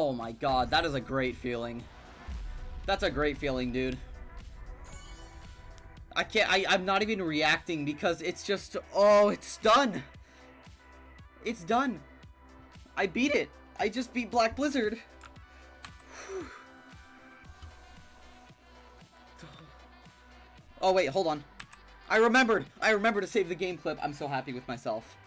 Oh my god, that is a great feeling. That's a great feeling, dude. I'm not even reacting because it's just, oh, it's done. It's done. I beat it. I just beat Black Blizzard. Oh wait, hold on. I remembered to save the game clip. I'm so happy with myself.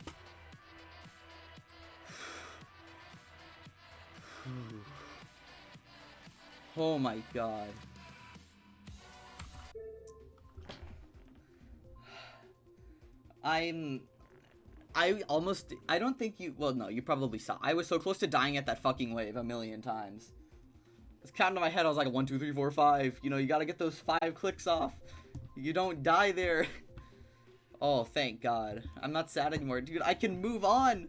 Oh my god. I don't think you, well, no, you probably saw. I was so close to dying at that fucking wave a million times. I was counting in my head, I was like, 1, 2, 3, 4, 5. You know, you gotta get those 5 clicks off. You don't die there. Oh, thank God. I'm not sad anymore. Dude, I can move on.